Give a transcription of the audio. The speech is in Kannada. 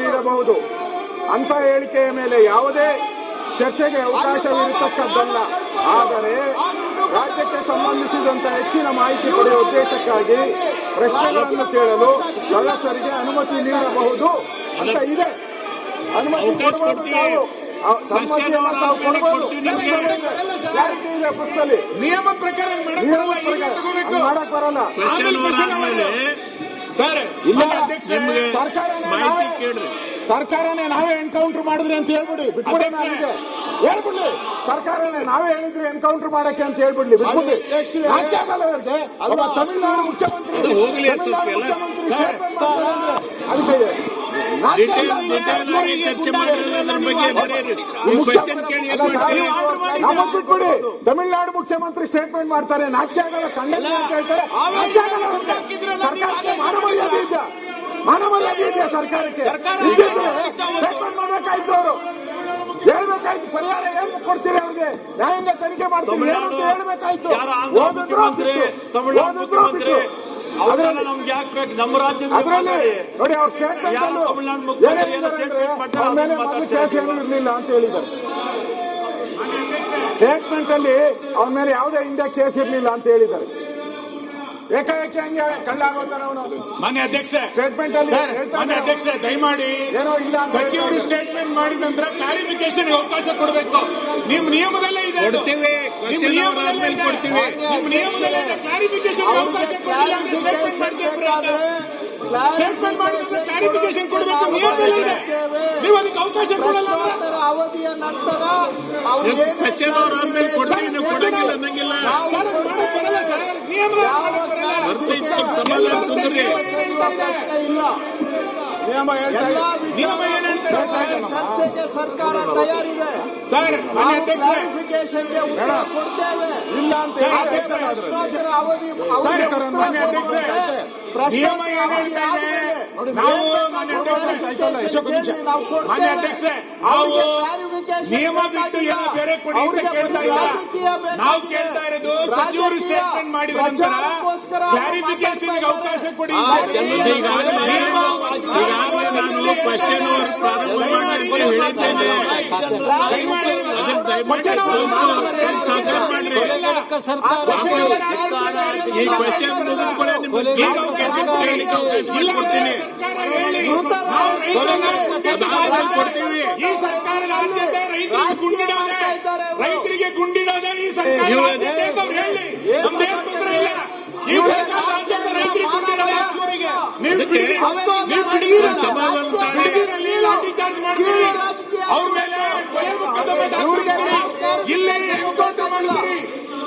ನೀಡಬಹುದು ಅಂತ ಹೇಳಿಕೆಯ ಮೇಲೆ ಯಾವುದೇ ಚರ್ಚೆಗೆ ಅವಕಾಶವಿರತಕ್ಕದ್ದಲ್ಲ. ಆದರೆ ರಾಜ್ಯಕ್ಕೆ ಸಂಬಂಧಿಸಿದಂತೆ ಹೆಚ್ಚಿನ ಮಾಹಿತಿ ಪಡೆಯುವ ಉದ್ದೇಶಕ್ಕಾಗಿ ಪ್ರಶ್ನೆಗಳನ್ನು ಕೇಳಲು ಸದಸ್ಯರಿಗೆ ಅನುಮತಿ ನೀಡಬಹುದು ಅಂತ ಇದೆ. ಅನುಮತಿ ಕೊಡಬಹುದು, ಅನುಮತಿಯನ್ನು ತಾವು ಕೊಡಬಹುದು. ಕ್ಲಾರಿಟಿ ಇದೆ ಪುಸ್ತಕದಲ್ಲಿ. ನಿಯಮ ಪ್ರಕಾರ ಮಾಡಕ್ ಬರಲ್ಲ ಸರ್. ಸರ್ಕಾರನೇ ನಾವೇ ಎನ್ಕೌಂಟರ್ ಮಾಡಿದ್ರಿ ಅಂತ ಹೇಳ್ಬಿಡಿ, ಬಿಟ್ಬಿಡಿ. ನನಗೆ ಹೇಳ್ಬಿಡ್ಲಿ, ಸರ್ಕಾರನೇ ನಾವೇ ಹೇಳಿದ್ರಿ ಎನ್ಕೌಂಟರ್ ಮಾಡಕ್ಕೆ ಅಂತ ಹೇಳ್ಬಿಡ್ಲಿ, ಬಿಟ್ಬಿಡ್ಲಿ. ನಾಚಿಕೆ ಆಗಲ್ಲ ಅವ್ರಿಗೆ. ಅಲ್ವಾ ತಮಿಳುನಾಡು ಮುಖ್ಯಮಂತ್ರಿ ಅದಕ್ಕೆ ನಮಗ್ ಬಿಟ್ಬಿಡಿ. ತಮಿಳುನಾಡು ಮುಖ್ಯಮಂತ್ರಿ ಸ್ಟೇಟ್ಮೆಂಟ್ ಮಾಡ್ತಾರೆ, ನಾಚಿಕೆ ಆಗಲ್ಲ, ಖಂಡನೆ ಅಂತ ಹೇಳ್ತಾರೆ. ಸರ್ಕಾರಕ್ಕೆ ಮಾನವರ್ಯಾದೆ ಇದೆಯಾ? ಮಾನವರ್ಯಾದೆ ಇದೆಯಾ ಸರ್ಕಾರಕ್ಕೆ? ಸ್ಟೇಟ್ಮೆಂಟ್ ಮಾಡ್ಬೇಕಾಯ್ತು, ಅವರು ಹೇಳ್ಬೇಕಾಯ್ತು. ಪರಿಹಾರ ಏನ್ ಕೊಡ್ತೀರಿ ಅವ್ರಿಗೆ? ನ್ಯಾಯಾಂಗ ತನಿಖೆ ಮಾಡ್ತೀವಿ ಏನು ಅಂತ ಹೇಳ್ಬೇಕಾಯ್ತು. ಓದಿದ್ರು ಬಿಟ್ಟು ಅದರಲ್ಲಿ ನೋಡಿ ಅವ್ರ ಸ್ಟೇಟ್ಮೆಂಟ್ ಏನೇನಿದ್ದಾರೆ ಅವ್ರ ಮೇಲೆ ಮೊದಲು ಕೇಸ್ ಏನೂ ಇರಲಿಲ್ಲ ಅಂತ ಹೇಳಿದ್ದಾರೆ. ಸ್ಟೇಟ್ಮೆಂಟ್ ಅಲ್ಲಿ ಅವ್ರ ಮೇಲೆ ಯಾವುದೇ ಹಿಂದೆ ಕೇಸ್ ಇರಲಿಲ್ಲ ಅಂತ ಹೇಳಿದ್ದಾರೆ. ಏಕಾಏಕಿ ಹಂಗೆ ಕಳ್ಳಾಗೋತಾನೆ ಅವನು. ಮಾನ್ಯ ಅಧ್ಯಕ್ಷ, ಸ್ಟೇಟ್ಮೆಂಟ್ ಅಲ್ಲಿ ಮಾನ್ಯ ಅಧ್ಯಕ್ಷ ದಯಮಾಡಿ ಏನೋ ಇಲ್ಲ ಸಚಿವರು ಸ್ಟೇಟ್ಮೆಂಟ್ ಮಾಡಿದ ನಂತರ ಕ್ಲಾರಿಫಿಕೇಶನ್ ಅವಕಾಶ ಕೊಡಬೇಕು. ನಿಮ್ಮ ನಿಯಮದಲ್ಲೇ ಇದೆ, ನಿಮ್ಮ ನಿಯಮದಲ್ಲೇ ಇದೆ, ನಿಮ್ಮ ನಿಯಮದಲ್ಲೇ ಇದೆ. ಕ್ಲಾರಿಫಿಕೇಶನ್ ಅವಕಾಶ ಕೊಡಲಿಲ್ಲ ಸ್ಟೇಟ್ಮೆಂಟ್ ಮಾಡಿದ್ರೆ ಕ್ಲಾರಿಫಿಕೇಶನ್ ಕೊಡಬೇಕು, ನಿಯಮದಲ್ಲೇ ಇದೆ. ನೀವು ಅದಕ್ಕೆ ಅವಕಾಶ ಕೊಡಲ್ಲ. ಅವಧಿಯ ನಂತರ ಇಲ್ಲ. ಚರ್ಚೆಗೆ ಸರ್ಕಾರ ತಯಾರಿದೆ ಸರ್. ಕ್ಲಾರಿಫಿಕೇಶನ್ಗೆ ಉತ್ತರ ಕೊಡ್ತೇವೆ. ಇಲ್ಲ ಅಂತ ಅವಧಿ ನಿಯಮ ಏನ್ ಹೇಳ್ತಾ ಇದೆ? ನಾವು ನಿಯಮ ಬಿಟ್ಟು ಏನೋ ಬೇರೆ ಕೊಡಿ ಅಂತ ಕೇಳ್ತಾ ಇಲ್ಲ. ನಾವು ಕೇಳ್ತಾ ಇರೋದು ಸಚಿವರು ಸ್ಟೇಟ್ಮೆಂಟ್ ಮಾಡಿದ ನಂತರ ಕ್ಲಾರಿಫಿಕೇಶನ್ ಅವಕಾಶ ಕೊಡಿ. ಈ ಸರ್ಕಾರದ ಆದ್ಯತೆ ರೈತರಿಗೆ ಗುಂಡಿಡೋದೇ ಈ ಸರ್ಕಾರದ ಆದ್ಯತೆ ಅಂತ ಅವ್ರು ಹೇಳಿ. ನಮ್ದೇನು ತೊಂದರೆ ಇಲ್ಲ. ಈ ಸರ್ಕಾರದ ಆದ್ಯತೆ ರೈತರಿಗೆ ಗುಂಡಿಡೋದೇ. ನೀವು